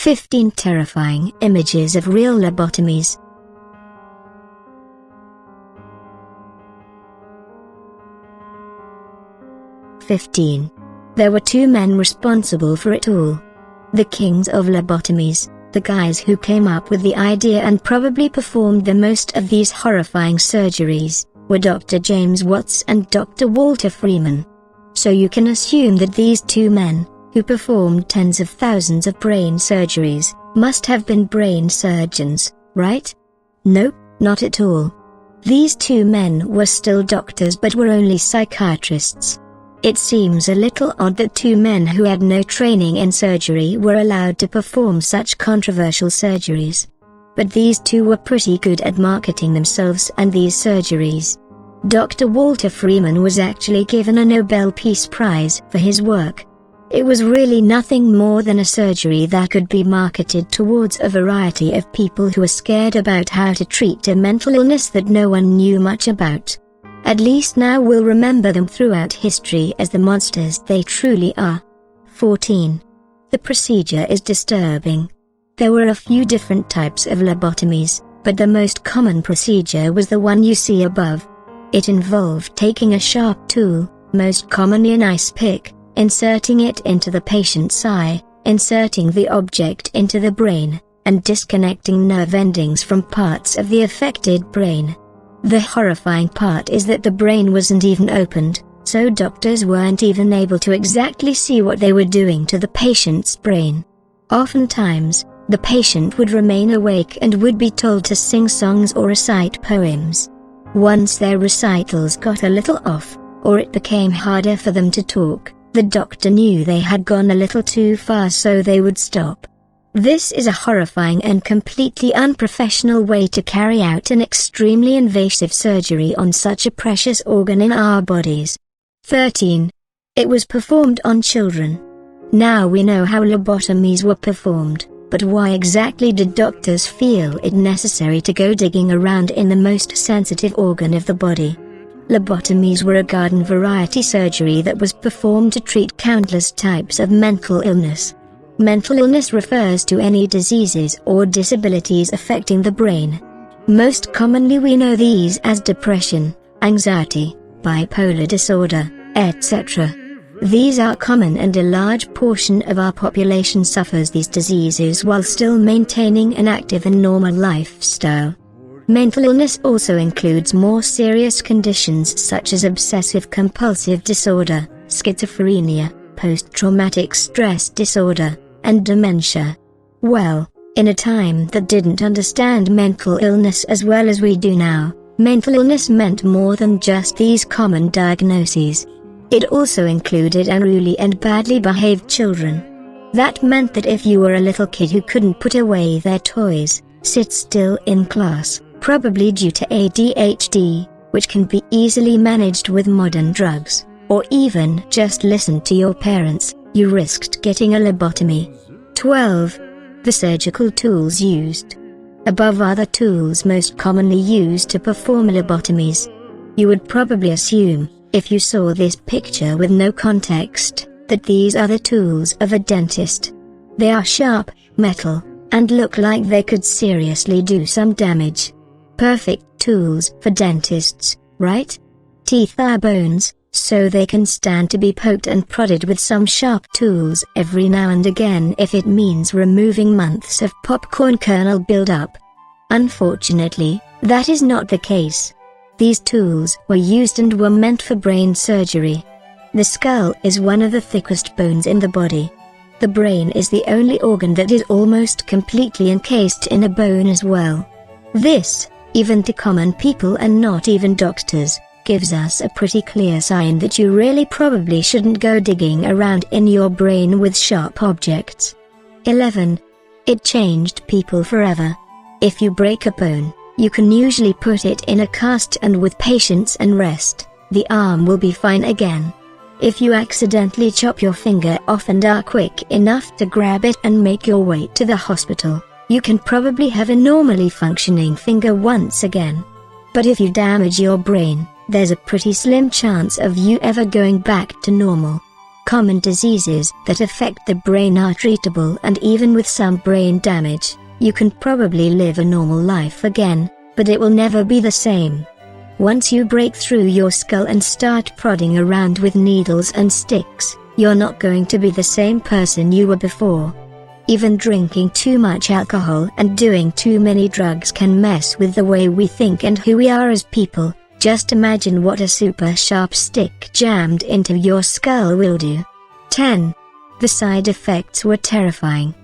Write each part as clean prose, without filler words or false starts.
15 terrifying images of real lobotomies. There were two men responsible for it all. The kings of lobotomies, the guys who came up with the idea and probably performed the most of these horrifying surgeries, were Dr. James Watts and Dr. Walter Freeman. So you can assume that these two men, who performed tens of thousands of brain surgeries, must have been brain surgeons, right? Nope, not at all. These two men were still doctors but were only psychiatrists. It seems a little odd that two men who had no training in surgery were allowed to perform such controversial surgeries. But these two were pretty good at marketing themselves and these surgeries. Dr. Walter Freeman was actually given a Nobel Peace Prize for his work. It was really nothing more than a surgery that could be marketed towards a variety of people who were scared about how to treat a mental illness that no one knew much about. At least now we'll remember them throughout history as the monsters they truly are. 14. The procedure is disturbing. There were a few different types of lobotomies, but the most common procedure was the one you see above. It involved taking a sharp tool, most commonly an ice pick, inserting it into the patient's eye, inserting the object into the brain, and disconnecting nerve endings from parts of the affected brain. The horrifying part is that the brain wasn't even opened, so doctors weren't even able to exactly see what they were doing to the patient's brain. Oftentimes, the patient would remain awake and would be told to sing songs or recite poems. Once their recitals got a little off, or it became harder for them to talk, the doctor knew they had gone a little too far, so they would stop. This is a horrifying and completely unprofessional way to carry out an extremely invasive surgery on such a precious organ in our bodies. 13. It was performed on children. Now we know how lobotomies were performed, but why exactly did doctors feel it necessary to go digging around in the most sensitive organ of the body? Lobotomies were a garden variety surgery that was performed to treat countless types of mental illness. Mental illness refers to any diseases or disabilities affecting the brain. Most commonly we know these as depression, anxiety, bipolar disorder, etc. These are common and a large portion of our population suffers these diseases while still maintaining an active and normal lifestyle. Mental illness also includes more serious conditions such as obsessive-compulsive disorder, schizophrenia, post-traumatic stress disorder, and dementia. Well, in a time that didn't understand mental illness as well as we do now, mental illness meant more than just these common diagnoses. It also included unruly and badly behaved children. That meant that if you were a little kid who couldn't put away their toys, sit still in class, probably due to ADHD, which can be easily managed with modern drugs, or even just listen to your parents, you risked getting a lobotomy. 12. The surgical tools used. Above are the tools most commonly used to perform lobotomies. You would probably assume, if you saw this picture with no context, that these are the tools of a dentist. They are sharp, metal, and look like they could seriously do some damage. Perfect tools for dentists, right? Teeth are bones, so they can stand to be poked and prodded with some sharp tools every now and again if it means removing months of popcorn kernel buildup. Unfortunately, that is not the case. These tools were used and were meant for brain surgery. The skull is one of the thickest bones in the body. The brain is the only organ that is almost completely encased in a bone as well. This, even to common people and not even doctors, gives us a pretty clear sign that you really probably shouldn't go digging around in your brain with sharp objects. 11. It changed people forever. If you break a bone, you can usually put it in a cast and with patience and rest, the arm will be fine again. If you accidentally chop your finger off and are quick enough to grab it and make your way to the hospital, you can probably have a normally functioning finger once again. But if you damage your brain, there's a pretty slim chance of you ever going back to normal. Common diseases that affect the brain are treatable, and even with some brain damage, you can probably live a normal life again, but it will never be the same. Once you break through your skull and start prodding around with needles and sticks, you're not going to be the same person you were before. Even drinking too much alcohol and doing too many drugs can mess with the way we think and who we are as people. Just imagine what a super sharp stick jammed into your skull will do. 10. The side effects were terrifying.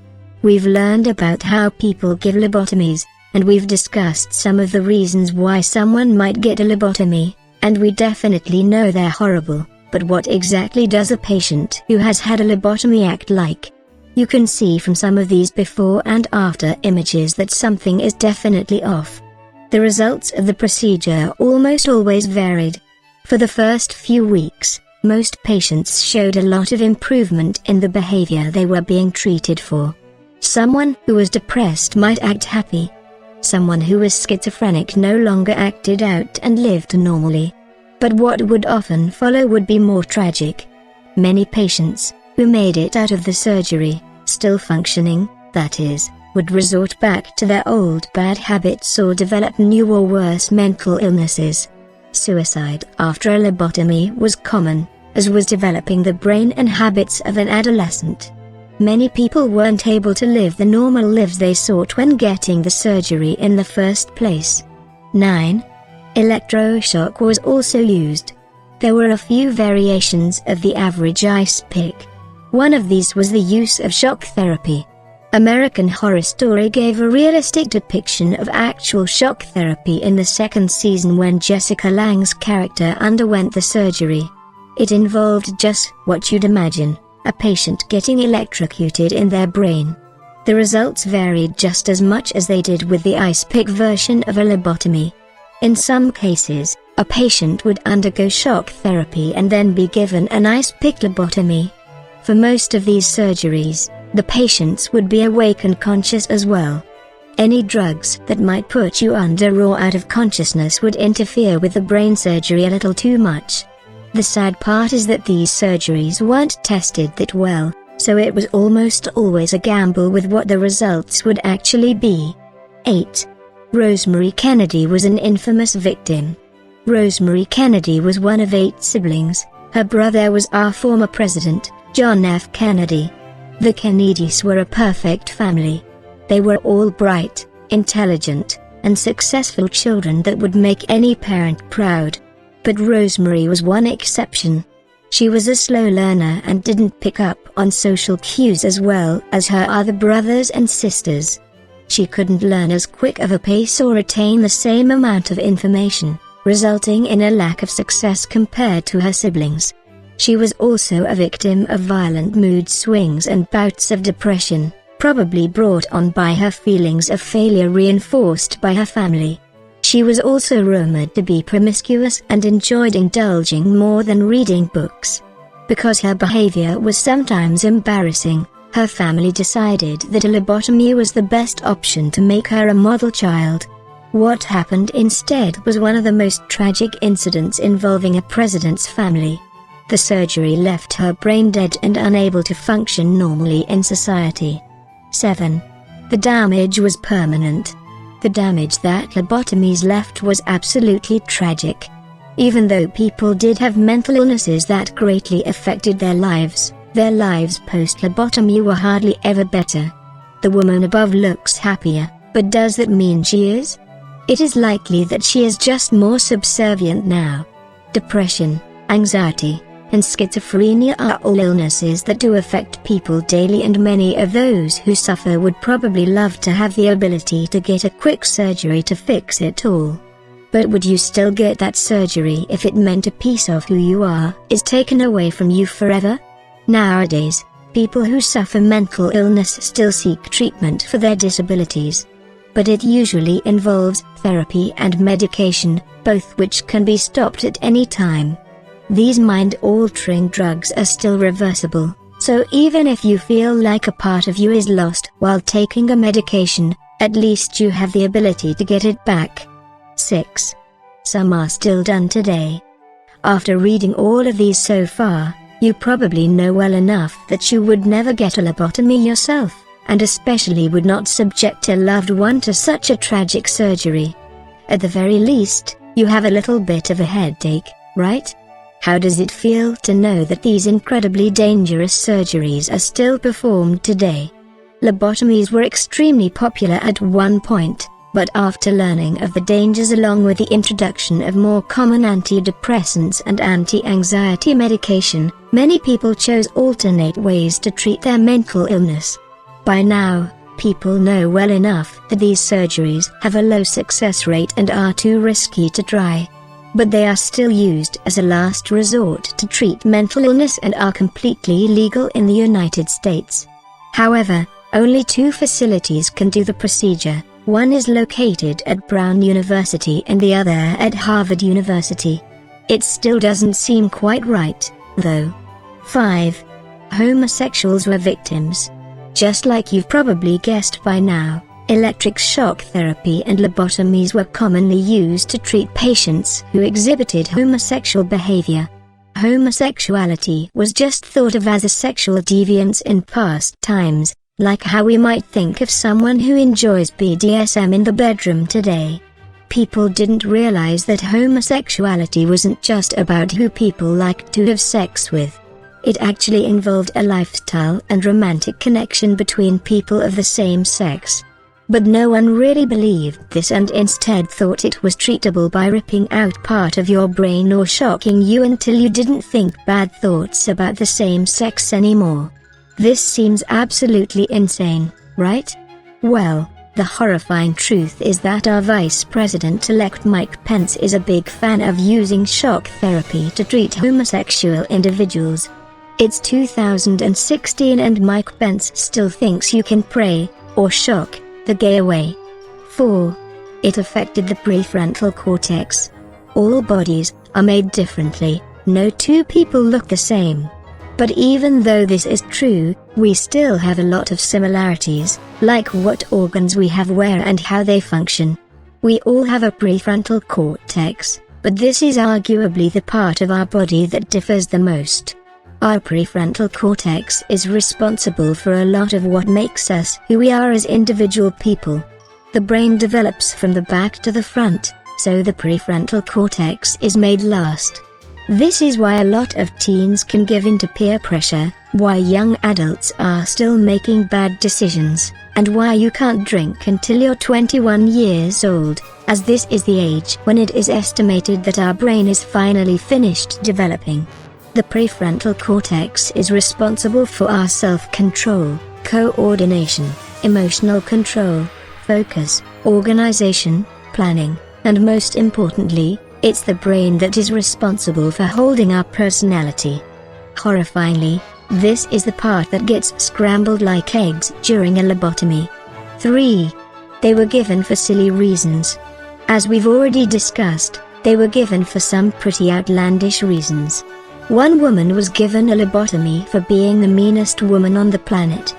We've learned about how people give lobotomies, and we've discussed some of the reasons why someone might get a lobotomy, and we definitely know they're horrible, but what exactly does a patient who has had a lobotomy act like? You can see from some of these before and after images that something is definitely off. The results of the procedure almost always varied. For the first few weeks, most patients showed a lot of improvement in the behavior they were being treated for. Someone who was depressed might act happy. Someone who was schizophrenic no longer acted out and lived normally. But what would often follow would be more tragic. Many patients, who made it out of the surgery, still functioning, that is, would resort back to their old bad habits or develop new or worse mental illnesses. Suicide after a lobotomy was common, as was developing the brain and habits of an adolescent. Many people weren't able to live the normal lives they sought when getting the surgery in the first place. 9. Electroshock was also used. There were a few variations of the average ice pick. One of these was the use of shock therapy. American Horror Story gave a realistic depiction of actual shock therapy in the second season when Jessica Lange's character underwent the surgery. It involved just what you'd imagine, a patient getting electrocuted in their brain. The results varied just as much as they did with the ice pick version of a lobotomy. In some cases, a patient would undergo shock therapy and then be given an ice pick lobotomy. For most of these surgeries, the patients would be awake and conscious as well. Any drugs that might put you under or out of consciousness would interfere with the brain surgery a little too much. The sad part is that these surgeries weren't tested that well, so it was almost always a gamble with what the results would actually be. 8. Rosemary Kennedy was an infamous victim. Rosemary Kennedy was one of 8 siblings. Her brother was our former president, John F. Kennedy. The Kennedys were a perfect family. They were all bright, intelligent, and successful children that would make any parent proud. But Rosemary was one exception. She was a slow learner and didn't pick up on social cues as well as her other brothers and sisters. She couldn't learn as quick of a pace or retain the same amount of information, resulting in a lack of success compared to her siblings. She was also a victim of violent mood swings and bouts of depression, probably brought on by her feelings of failure reinforced by her family. She was also rumored to be promiscuous and enjoyed indulging more than reading books. Because her behavior was sometimes embarrassing, her family decided that a lobotomy was the best option to make her a model child. What happened instead was one of the most tragic incidents involving a president's family. The surgery left her brain dead and unable to function normally in society. 7. The damage was permanent. The damage that lobotomies left was absolutely tragic. Even though people did have mental illnesses that greatly affected their lives post-lobotomy were hardly ever better. The woman above looks happier, but does that mean she is? It is likely that she is just more subservient now. Depression, anxiety, and schizophrenia are all illnesses that do affect people daily, and many of those who suffer would probably love to have the ability to get a quick surgery to fix it all. But would you still get that surgery if it meant a piece of who you are is taken away from you forever? Nowadays, people who suffer mental illness still seek treatment for their disabilities. But it usually involves therapy and medication, both which can be stopped at any time. These mind-altering drugs are still reversible, so even if you feel like a part of you is lost while taking a medication, at least you have the ability to get it back. 6. Some are still done today. After reading all of these so far, you probably know well enough that you would never get a lobotomy yourself, and especially would not subject a loved one to such a tragic surgery. At the very least, you have a little bit of a headache, right? How does it feel to know that these incredibly dangerous surgeries are still performed today? Lobotomies were extremely popular at one point, but after learning of the dangers along with the introduction of more common antidepressants and anti-anxiety medication, many people chose alternate ways to treat their mental illness. By now, people know well enough that these surgeries have a low success rate and are too risky to try. But they are still used as a last resort to treat mental illness and are completely legal in the United States. However, only 2 facilities can do the procedure. One is located at Brown University and the other at Harvard University. It still doesn't seem quite right, though. 5. Homosexuals were victims. Just like you've probably guessed by now, electric shock therapy and lobotomies were commonly used to treat patients who exhibited homosexual behavior. Homosexuality was just thought of as a sexual deviance in past times, like how we might think of someone who enjoys BDSM in the bedroom today. People didn't realize that homosexuality wasn't just about who people liked to have sex with. It actually involved a lifestyle and romantic connection between people of the same sex. But no one really believed this and instead thought it was treatable by ripping out part of your brain or shocking you until you didn't think bad thoughts about the same sex anymore. This seems absolutely insane, right? Well, the horrifying truth is that our Vice President-elect Mike Pence is a big fan of using shock therapy to treat homosexual individuals. It's 2016 and Mike Pence still thinks you can pray, or shock, the gay away. 4. It affected the prefrontal cortex. All bodies are made differently, no 2 people look the same. But even though this is true, we still have a lot of similarities, like what organs we have where and how they function. We all have a prefrontal cortex, but this is arguably the part of our body that differs the most. Our prefrontal cortex is responsible for a lot of what makes us who we are as individual people. The brain develops from the back to the front, so the prefrontal cortex is made last. This is why a lot of teens can give in to peer pressure, why young adults are still making bad decisions, and why you can't drink until you're 21 years old, as this is the age when it is estimated that our brain is finally finished developing. The prefrontal cortex is responsible for our self-control, coordination, emotional control, focus, organization, planning, and most importantly, it's the brain that is responsible for holding our personality. Horrifyingly, this is the part that gets scrambled like eggs during a lobotomy. 3. They were given for silly reasons. As we've already discussed, they were given for some pretty outlandish reasons. One woman was given a lobotomy for being the meanest woman on the planet.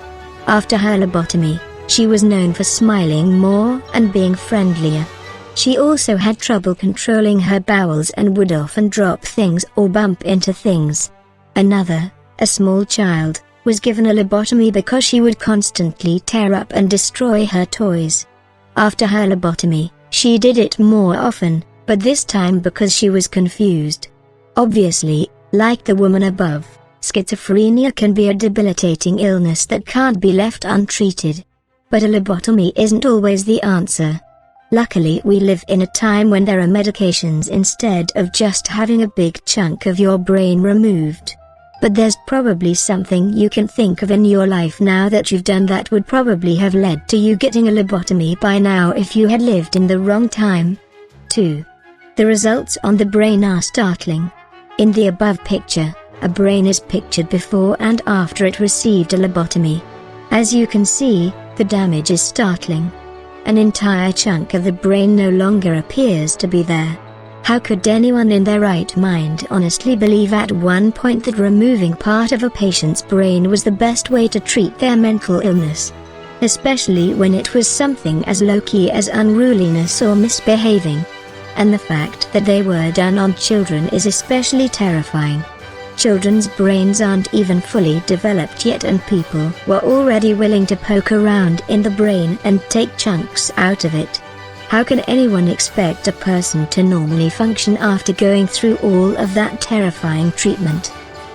After her lobotomy, she was known for smiling more and being friendlier. She also had trouble controlling her bowels and would often drop things or bump into things. Another, a small child, was given a lobotomy because she would constantly tear up and destroy her toys. After her lobotomy, she did it more often, but this time because she was confused. Obviously, like the woman above, schizophrenia can be a debilitating illness that can't be left untreated. But a lobotomy isn't always the answer. Luckily, we live in a time when there are medications instead of just having a big chunk of your brain removed. But there's probably something you can think of in your life now that you've done that would probably have led to you getting a lobotomy by now if you had lived in the wrong time. 2. The results on the brain are startling. In the above picture, a brain is pictured before and after it received a lobotomy. As you can see, the damage is startling. An entire chunk of the brain no longer appears to be there. How could anyone in their right mind honestly believe at one point that removing part of a patient's brain was the best way to treat their mental illness? Especially when it was something as low-key as unruliness or misbehaving. and the fact that they were done on children is especially terrifying. Children's brains aren't even fully developed yet, and people were already willing to poke around in the brain and take chunks out of it. How can anyone expect a person to normally function after going through all of that terrifying treatment?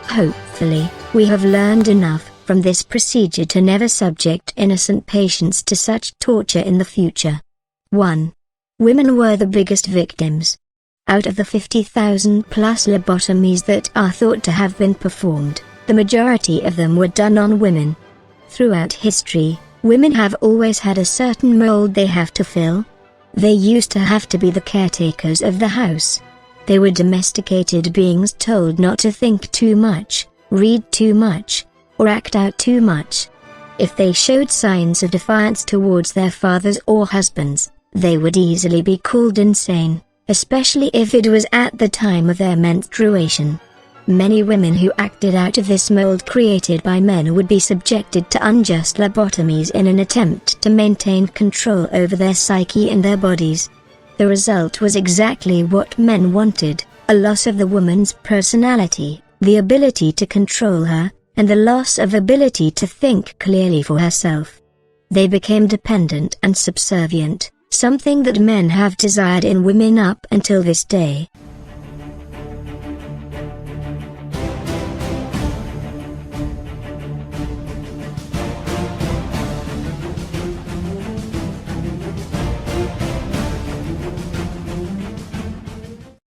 Hopefully, we have learned enough from this procedure to never subject innocent patients to such torture in the future. 1. Women were the biggest victims. Out of the 50,000 plus lobotomies that are thought to have been performed, the majority of them were done on women. Throughout history, women have always had a certain mold they have to fill. They used to have to be the caretakers of the house. They were domesticated beings told not to think too much, read too much, or act out too much. If they showed signs of defiance towards their fathers or husbands, they would easily be called insane, especially if it was at the time of their menstruation. Many women who acted out of this mold created by men would be subjected to unjust lobotomies in an attempt to maintain control over their psyche and their bodies. The result was exactly what men wanted: a loss of the woman's personality, the ability to control her, and the loss of ability to think clearly for herself. They became dependent and subservient, something that men have desired in women up until this day.